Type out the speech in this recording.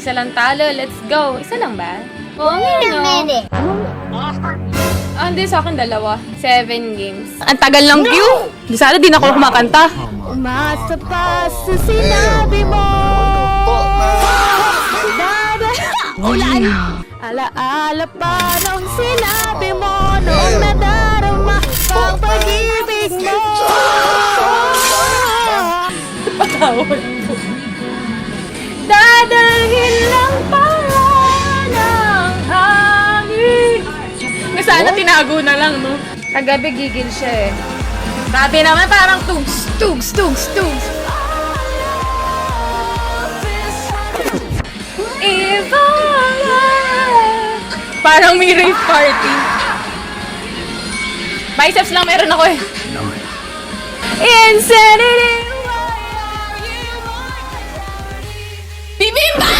Isa lang talo, let's go. Isa lang ba? Oo, nga, no? Hindi, sa akin dalawa. 7 games. Ang tagal ng queue. Di sana din ako kumakanta. Umasa pa sa sinabi mo. Ulan! Alaala pa nung sinabi mo, noong nadarama ang pag-ibig mo. Patawad ko. Dadalhin lang pala ng hangin. Sana tinago na lang, no? Kagabi gigil siya eh. Dati naman parang tugs, tugs, tugs, tugs. Parang may rave party. Biceps lang meron ako eh. Insanity. Bibimba!